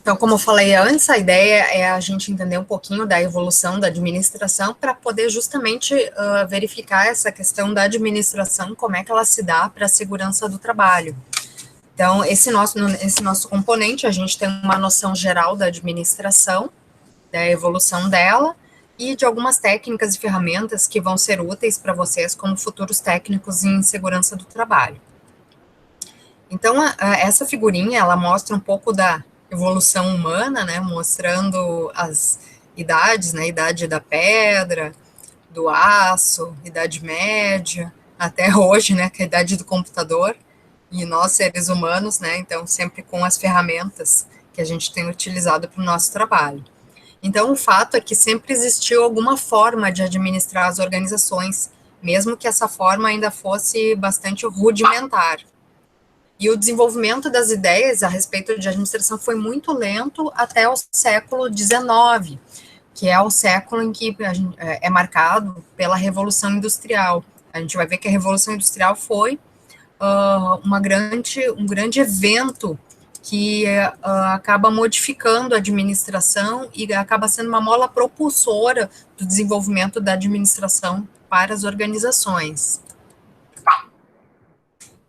Então, como eu falei antes, a ideia é a gente entender um pouquinho da evolução da administração para poder justamente verificar essa questão da administração, como é que ela se dá para a segurança do trabalho. Então, esse nosso componente, a gente tem uma noção geral da administração, da evolução dela, e de algumas técnicas e ferramentas que vão ser úteis para vocês como futuros técnicos em segurança do trabalho. Então, essa figurinha, ela mostra um pouco da evolução humana, né, mostrando as idades, né, idade da pedra, do aço, idade média, até hoje, né, que é a idade do computador, e nós, seres humanos, né, então, sempre com as ferramentas que a gente tem utilizado para o nosso trabalho. Então, o fato é que sempre existiu alguma forma de administrar as organizações, mesmo que essa forma ainda fosse bastante rudimentar. E o desenvolvimento das ideias a respeito de administração foi muito lento até o século XIX, que é o século em que é marcado pela Revolução Industrial. A gente vai ver que a Revolução Industrial foi um grande evento que acaba modificando a administração e acaba sendo uma mola propulsora do desenvolvimento da administração para as organizações.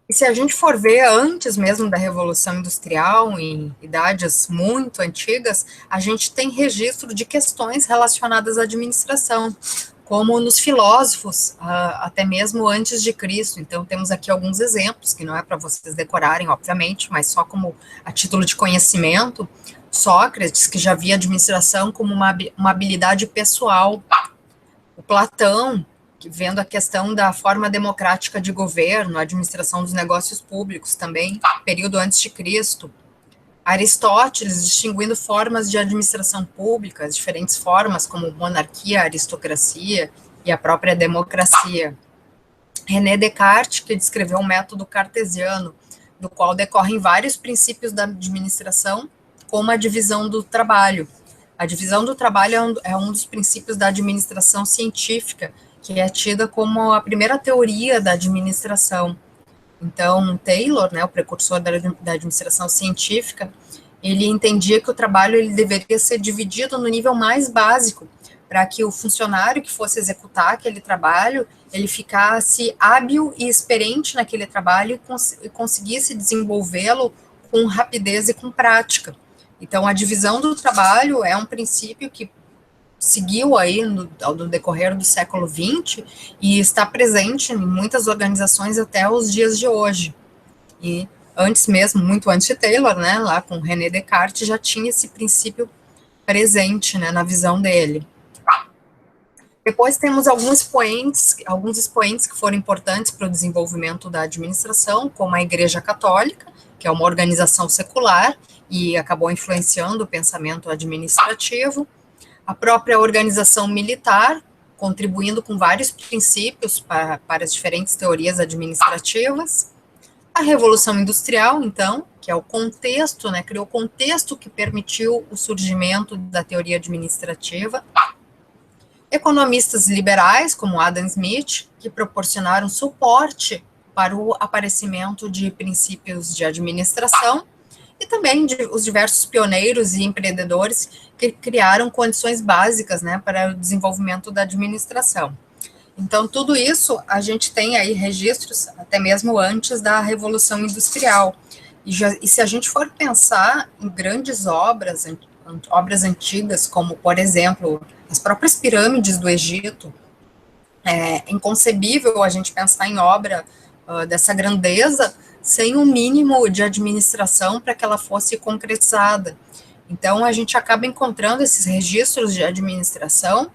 E se a gente for ver antes mesmo da Revolução Industrial, em idades muito antigas, a gente tem registro de questões relacionadas à administração, como nos filósofos, até mesmo antes de Cristo. Então, temos aqui alguns exemplos, que não é para vocês decorarem, obviamente, mas só como a título de conhecimento. Sócrates, que já via a administração como uma habilidade pessoal. O Platão, vendo a questão da forma democrática de governo, a administração dos negócios públicos também, período antes de Cristo. Aristóteles, distinguindo formas de administração pública, as diferentes formas, como monarquia, aristocracia e a própria democracia. René Descartes, que descreveu um método cartesiano, do qual decorrem vários princípios da administração, como a divisão do trabalho. A divisão do trabalho é um dos princípios da administração científica, que é tida como a primeira teoria da administração. Então, Taylor, né, o precursor da administração científica, ele entendia que o trabalho ele deveria ser dividido no nível mais básico, para que o funcionário que fosse executar aquele trabalho, ele ficasse hábil e experiente naquele trabalho e conseguisse desenvolvê-lo com rapidez e com prática. Então, a divisão do trabalho é um princípio que seguiu aí no decorrer do século XX e está presente em muitas organizações até os dias de hoje. E antes mesmo, muito antes de Taylor, né, lá com René Descartes, já tinha esse princípio presente, né, na visão dele. Depois temos alguns expoentes que foram importantes para o desenvolvimento da administração, como a Igreja Católica, que é uma organização secular e acabou influenciando o pensamento administrativo. A própria organização militar, contribuindo com vários princípios para as diferentes teorias administrativas. A Revolução Industrial, então, que é o contexto, né, criou o contexto que permitiu o surgimento da teoria administrativa. Economistas liberais, como Adam Smith, que proporcionaram suporte para o aparecimento de princípios de administração, e também os diversos pioneiros e empreendedores que criaram condições básicas, né, para o desenvolvimento da administração. Então, tudo isso a gente tem aí registros até mesmo antes da Revolução Industrial. E se a gente for pensar em grandes obras antigas, como, por exemplo, as próprias pirâmides do Egito, é inconcebível a gente pensar em obra dessa grandeza sem um mínimo de administração para que ela fosse concretizada. Então, a gente acaba encontrando esses registros de administração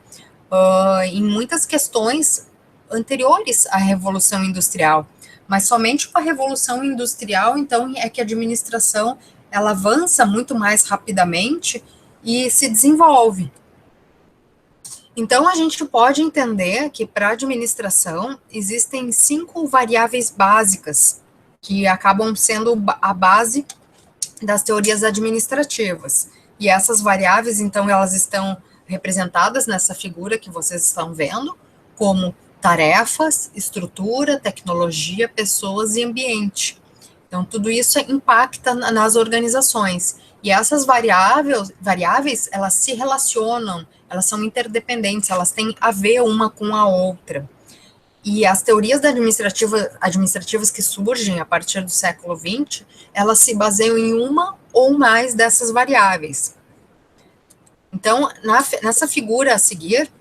em muitas questões anteriores à Revolução Industrial, mas somente com a Revolução Industrial, então, é que a administração ela avança muito mais rapidamente e se desenvolve. Então, a gente pode entender que para a administração existem 5 variáveis básicas que acabam sendo a base das teorias administrativas. E essas variáveis, então, elas estão representadas nessa figura que vocês estão vendo, como tarefas, estrutura, tecnologia, pessoas e ambiente. Então, tudo isso impacta nas organizações. E essas variáveis, elas se relacionam, elas são interdependentes, elas têm a ver uma com a outra. E as teorias administrativas que surgem a partir do século XX, elas se baseiam em uma ou mais dessas variáveis. Então, nessa figura a seguir,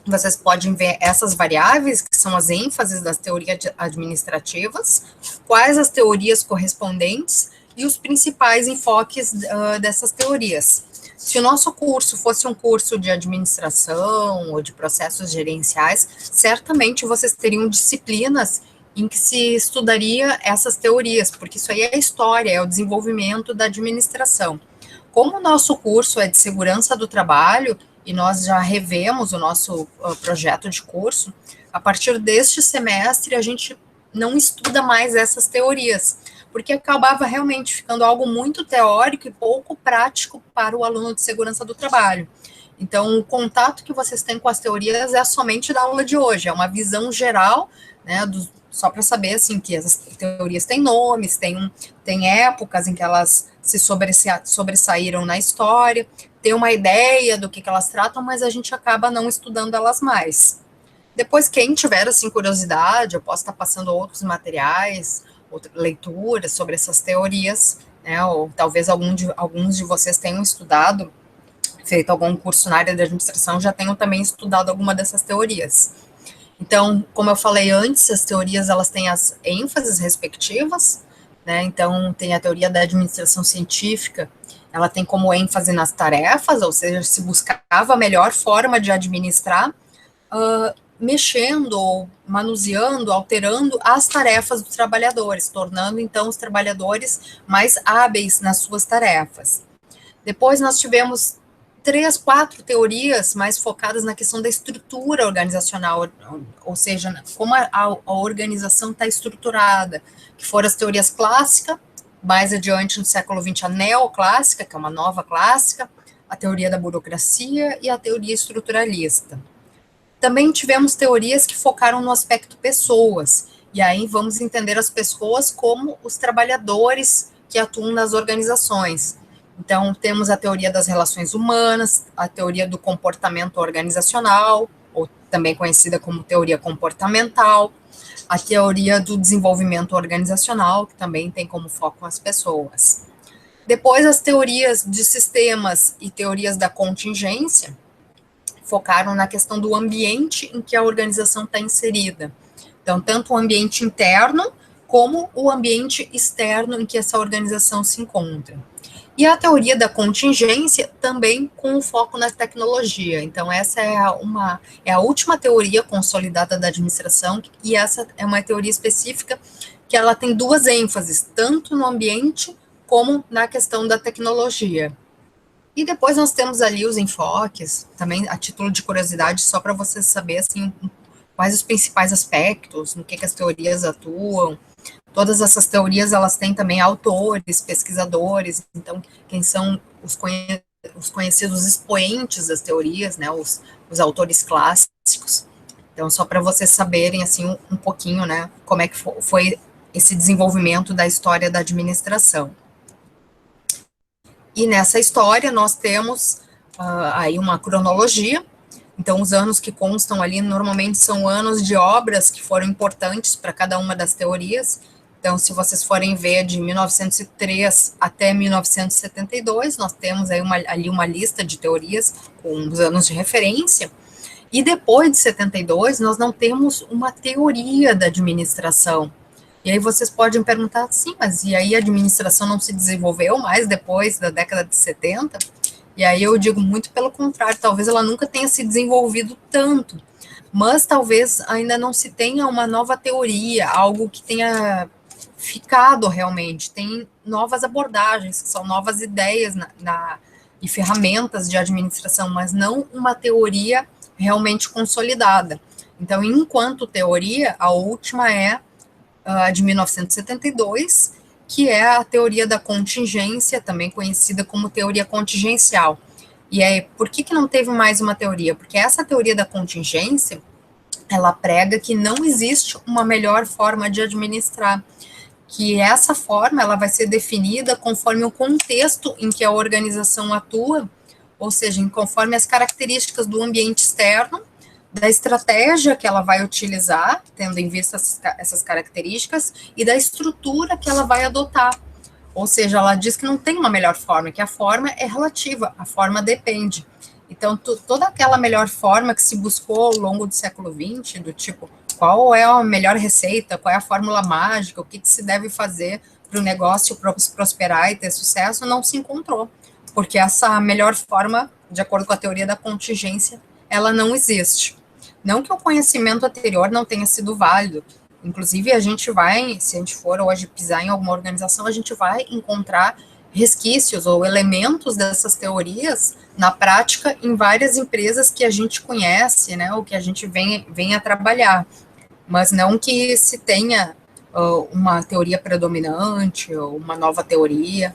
vocês podem ver essas variáveis, que são as ênfases das teorias administrativas, quais as teorias correspondentes e os principais enfoques dessas teorias. Se o nosso curso fosse um curso de administração ou de processos gerenciais, certamente vocês teriam disciplinas em que se estudaria essas teorias, porque isso aí é a história, é o desenvolvimento da administração. Como o nosso curso é de segurança do trabalho, e nós já revemos o nosso projeto de curso, a partir deste semestre a gente não estuda mais essas teorias, porque acabava realmente ficando algo muito teórico e pouco prático para o aluno de segurança do trabalho. Então, o contato que vocês têm com as teorias é somente da aula de hoje, é uma visão geral, né, só para saber, assim, que as teorias têm nomes, tem épocas em que elas se sobressaíram na história, tem uma ideia do que elas tratam, mas a gente acaba não estudando elas mais. Depois, quem tiver, assim, curiosidade, eu posso estar passando outros materiais, leituras sobre essas teorias, né, ou talvez alguns de vocês tenham estudado, feito algum curso na área de administração, já tenham também estudado alguma dessas teorias. Então, como eu falei antes, as teorias, elas têm as ênfases respectivas, né, então tem a teoria da administração científica, ela tem como ênfase nas tarefas, ou seja, se buscava a melhor forma de administrar, mexendo, ou manuseando, alterando as tarefas dos trabalhadores, tornando, então, os trabalhadores mais hábeis nas suas tarefas. Depois nós tivemos 3, 4 teorias mais focadas na questão da estrutura organizacional, ou seja, como a organização está estruturada, que foram as teorias clássicas, mais adiante no século XX a neoclássica, que é uma nova clássica, a teoria da burocracia e a teoria estruturalista. Também tivemos teorias que focaram no aspecto pessoas, e aí vamos entender as pessoas como os trabalhadores que atuam nas organizações. Então, temos a teoria das relações humanas, a teoria do comportamento organizacional, ou também conhecida como teoria comportamental, a teoria do desenvolvimento organizacional, que também tem como foco as pessoas. Depois, as teorias de sistemas e teorias da contingência focaram na questão do ambiente em que a organização está inserida. Então, tanto o ambiente interno como o ambiente externo em que essa organização se encontra. E a teoria da contingência também com foco na tecnologia. Então, essa é a última teoria consolidada da administração, e essa é uma teoria específica que ela tem duas ênfases, tanto no ambiente como na questão da tecnologia. E depois nós temos ali os enfoques, também a título de curiosidade, só para vocês saberem assim, quais os principais aspectos, no que as teorias atuam. Todas essas teorias, elas têm também autores, pesquisadores, então, quem são os conhecidos expoentes das teorias, né, os autores clássicos. Então, só para vocês saberem, assim, um pouquinho, né, como é que foi esse desenvolvimento da história da administração. E nessa história, nós temos aí uma cronologia. Então, os anos que constam ali, normalmente, são anos de obras que foram importantes para cada uma das teorias. Então, se vocês forem ver de 1903 até 1972, nós temos aí ali uma lista de teorias com os anos de referência. E depois de 72, nós não temos uma teoria da administração. E aí vocês podem perguntar, sim, mas e aí a administração não se desenvolveu mais depois da década de 70? E aí eu digo muito pelo contrário, talvez ela nunca tenha se desenvolvido tanto, mas talvez ainda não se tenha uma nova teoria, algo que tenha ficado realmente, tem novas abordagens, que são novas ideias e ferramentas de administração, mas não uma teoria realmente consolidada. Então, enquanto teoria, a última é a de 1972, que é a teoria da contingência, também conhecida como teoria contingencial. E aí, por que não teve mais uma teoria? Porque essa teoria da contingência, ela prega que não existe uma melhor forma de administrar. que essa forma ela vai ser definida conforme o contexto em que a organização atua, ou seja, conforme as características do ambiente externo, da estratégia que ela vai utilizar, tendo em vista essas características, e da estrutura que ela vai adotar. Ou seja, ela diz que não tem uma melhor forma, que a forma é relativa, a forma depende. Então, toda aquela melhor forma que se buscou ao longo do século XX, do tipo, qual é a melhor receita, qual é a fórmula mágica, o que se deve fazer para o negócio prosperar e ter sucesso, não se encontrou. Porque essa melhor forma, de acordo com a teoria da contingência, ela não existe. Não que o conhecimento anterior não tenha sido válido, inclusive a gente vai, se a gente for hoje pisar em alguma organização, a gente vai encontrar resquícios ou elementos dessas teorias na prática em várias empresas que a gente conhece, né, ou que a gente vem a trabalhar, mas não que se tenha uma teoria predominante ou uma nova teoria,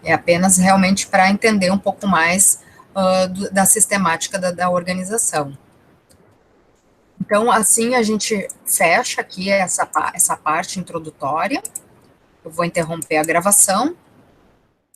é apenas realmente para entender um pouco mais da sistemática da organização. Então, assim, a gente fecha aqui essa parte introdutória. Eu vou interromper a gravação